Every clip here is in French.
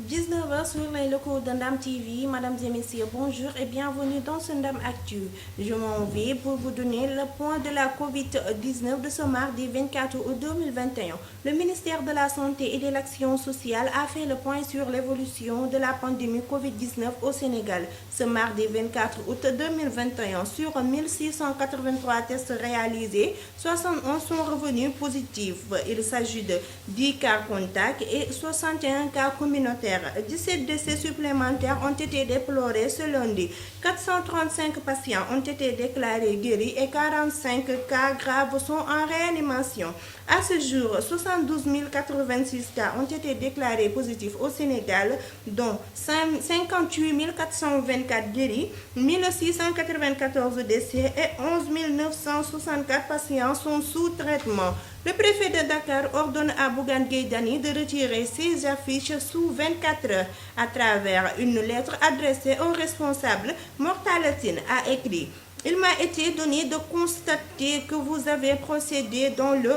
19h sur les locaux d'Andam TV. Mesdames et messieurs, bonjour et bienvenue dans ce Ndam Actu. Je m'en vais pour vous donner le point de la Covid-19 de ce mardi 24 août 2021. Le ministère de la Santé et de l'Action sociale a fait le point sur l'évolution de la pandémie Covid-19 au Sénégal. Ce mardi 24 août 2021, sur 1683 tests réalisés, 71 sont revenus positifs. Il s'agit de 10 cas contacts et 61 cas communautaires. 17 décès supplémentaires ont été déplorés ce lundi. 435 patients ont été déclarés guéris et 45 cas graves sont en réanimation. À ce jour, 72 086 cas ont été déclarés positifs au Sénégal, dont 58 424 guéris, 1694 décès et 11 964 patients sont sous traitement. Le préfet de Dakar ordonne à Bougane Gueye Dany de retirer ses affiches sous 24 heures. À travers une lettre adressée au responsable, Mortalatine a écrit: Il m'a été donné de constater que vous avez procédé dans le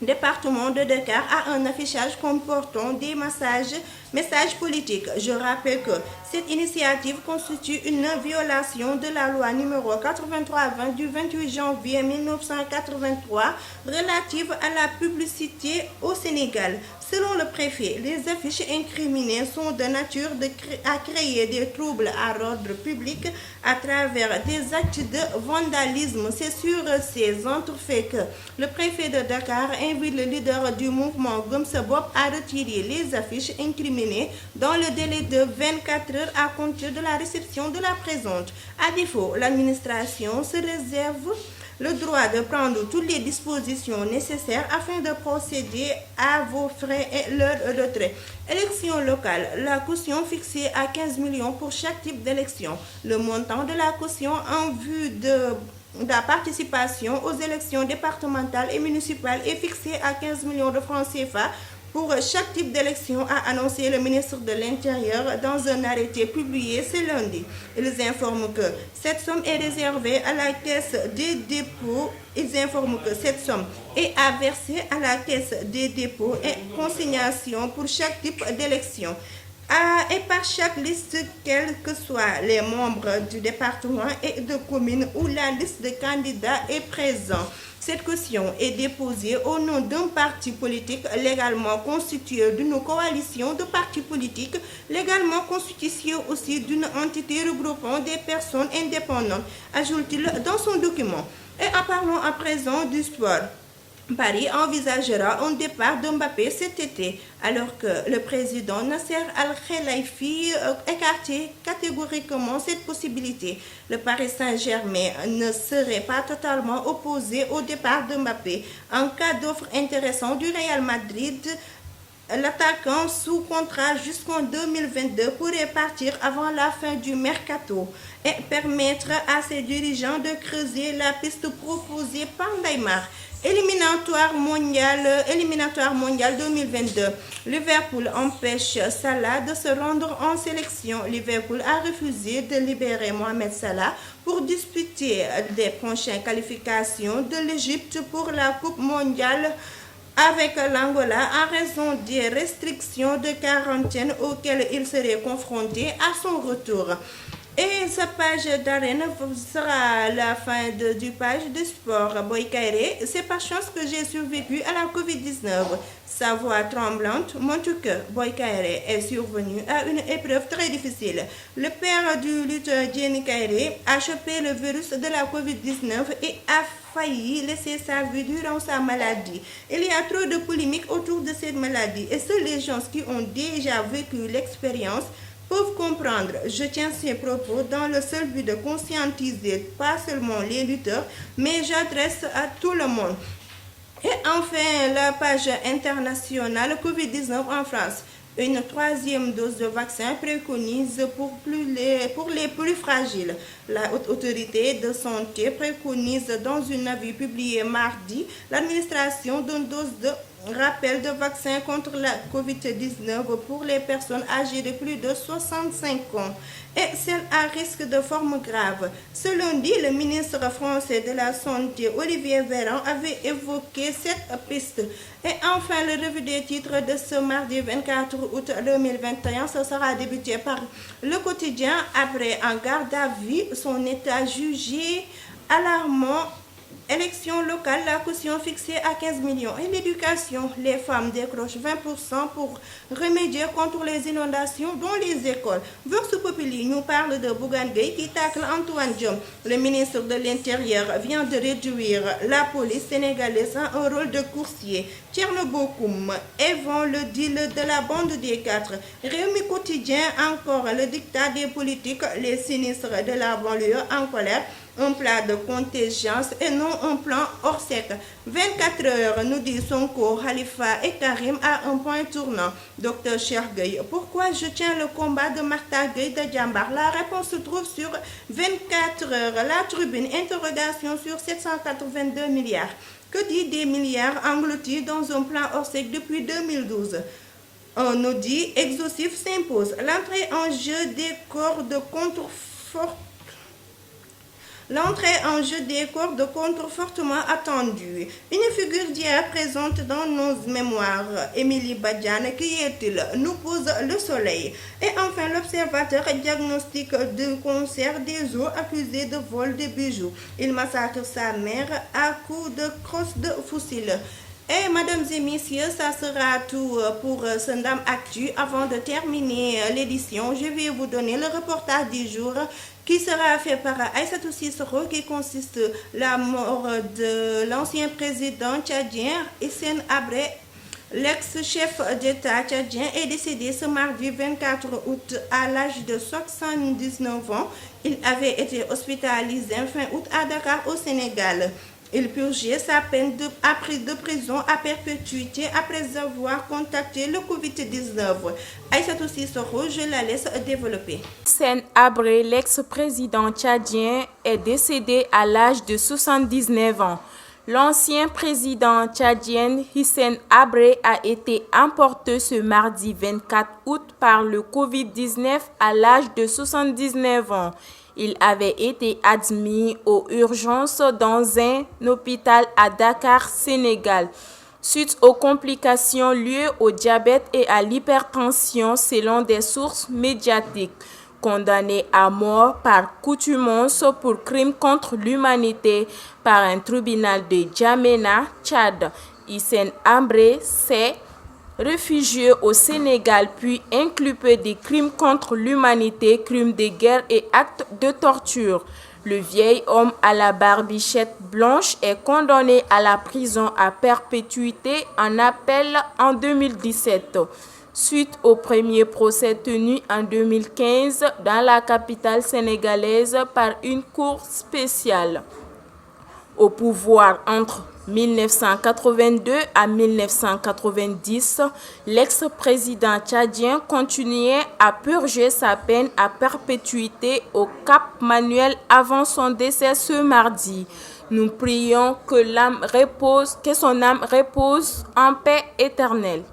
département de Dakar à un affichage comportant des messages politiques. Je rappelle que cette initiative constitue une violation de la loi numéro 83-20 du 28 janvier 1983 relative à la publicité au Sénégal. Selon le préfet, les affiches incriminées sont de nature à créer des troubles à l'ordre public à travers des actes de vandalisme. C'est sur ces entrefaits que le préfet de Dakar invite le leader du mouvement Gumsebop à retirer les affiches incriminées dans le délai de 24 heures à compter de la réception de la présente. À défaut, l'administration se réserve le droit de prendre toutes les dispositions nécessaires afin de procéder à vos frais et leur retrait. Élection locale. La caution fixée à 15 millions pour chaque type d'élection. Le montant de la caution en vue de la participation aux élections départementales et municipales est fixé à 15 millions de francs CFA pour chaque type d'élection, a annoncé le ministre de l'Intérieur dans un arrêté publié ce lundi. Ils informent que cette somme est réservée à la caisse des dépôts. Ils informent que cette somme est à verser à la caisse des dépôts et consignations pour chaque type d'élection. Et par chaque liste, quels que soient les membres du département et de commune où la liste de candidats est présente. Cette caution est déposée au nom d'un parti politique légalement constitué d'une coalition de partis politiques légalement constituée aussi d'une entité regroupant des personnes indépendantes, ajoute-t-il dans son document. Et en parlant à présent du sport. Paris envisagera un départ de Mbappé cet été, alors que le président Nasser Al-Khelaifi écartait catégoriquement cette possibilité. Le Paris Saint-Germain ne serait pas totalement opposé au départ de Mbappé. En cas d'offre intéressante du Real Madrid, l'attaquant sous contrat jusqu'en 2022 pourrait partir avant la fin du mercato et permettre à ses dirigeants de creuser la piste proposée par Neymar. Éliminatoire mondial 2022. Liverpool empêche Salah de se rendre en sélection. Liverpool a refusé de libérer Mohamed Salah pour disputer les prochaines qualifications de l'Égypte pour la Coupe mondiale avec l'Angola en raison des restrictions de quarantaine auxquelles il serait confronté à son retour. Et sa page d'arène sera la fin du page de sport. Boy Kairé, c'est par chance que j'ai survécu à la Covid-19. Sa voix tremblante montre que Boy Kairé est survenu à une épreuve très difficile. Le père du lutteur Diène Kairé a chopé le virus de la Covid-19 et a failli laisser sa vie durant sa maladie. Il y a trop de polémiques autour de cette maladie et seuls les gens qui ont déjà vécu l'expérience peuvent comprendre. Je tiens ces propos dans le seul but de conscientiser pas seulement les lutteurs, mais j'adresse à tout le monde. Et enfin, la page internationale Covid-19 en France. Une troisième dose de vaccin préconise pour les plus fragiles. La Haute Autorité de Santé préconise dans un avis publié mardi l'administration d'une dose de rappel de vaccins contre la COVID-19 pour les personnes âgées de plus de 65 ans et celles à risque de forme grave. Ce lundi, le ministre français de la Santé, Olivier Véran, avait évoqué cette piste. Et enfin, le revue des titres de ce mardi 24 août 2021, ce sera débuté par Le Quotidien. Après en garde à vue, son état jugé alarmant. Élection locale, la caution fixée à 15 millions. Et l'éducation, les femmes décrochent 20% pour remédier contre les inondations dans les écoles. Vox Populi nous parle de Bougane Gueye qui tacle Antoine Diome. Le ministre de l'Intérieur vient de réduire la police sénégalaise à un rôle de coursier. Thierno Bocoum évente le deal de la bande des quatre. Rewmi Quotidien, encore le dictat des politiques, les sinistres de la banlieue en colère. Un plan de contingence et non un plan hors sec. 24 heures, nous dit Sonko, Khalifa et Karim à un point tournant. Docteur Cheikh Gueye, pourquoi je tiens le combat de Martha Gueye de Djambar? La réponse se trouve sur 24 heures. La Tribune, interrogation sur 782 milliards. Que dit des milliards engloutis dans un plan hors sec depuis 2012? Un audit exhaustif s'impose. L'entrée en jeu des corps de contre-fort. L'entrée en jeu des corps de contre fortement attendue. Une figure d'hier présente dans nos mémoires. Émilie Badiane, qui est-il? Nous pose le soleil. Et enfin, l'observateur diagnostique de concert des eaux accusés de vol de bijoux. Il massacre sa mère à coups de crosse de fusil. Et mesdames et messieurs, ça sera tout pour Sundam Actu. Avant de terminer l'édition, je vais vous donner le reportage du jour qui sera fait par Aïssatou Sissoko, qui consiste la mort de l'ancien président tchadien Hissène Habré. L'ex-chef d'État tchadien est décédé ce mardi 24 août à l'âge de 79 ans. Il avait été hospitalisé fin août à Dakar au Sénégal. Il purgeait sa peine de prison à perpétuité après avoir contacté le Covid-19. Aïssatou Sissoko, je la laisse développer. Hissène Habré, l'ex-président tchadien, est décédé à l'âge de 79 ans. L'ancien président tchadien Hissène Habré a été emporté ce mardi 24 août par le Covid-19 à l'âge de 79 ans. Il avait été admis aux urgences dans un hôpital à Dakar, Sénégal, suite aux complications liées au diabète et à l'hypertension selon des sources médiatiques. Condamné à mort par contumace pour crime contre l'humanité par un tribunal de N'Djamena, Tchad, Hissène Habré s'est réfugié au Sénégal puis inculpé des crimes contre l'humanité, crimes de guerre et actes de torture. Le vieil homme à la barbichette blanche est condamné à la prison à perpétuité en appel en 2017. Suite au premier procès tenu en 2015 dans la capitale sénégalaise par une cour spéciale. Au pouvoir entre 1982 à 1990, l'ex-président tchadien continuait à purger sa peine à perpétuité au Cap Manuel avant son décès ce mardi. Nous prions que son âme repose en paix éternelle.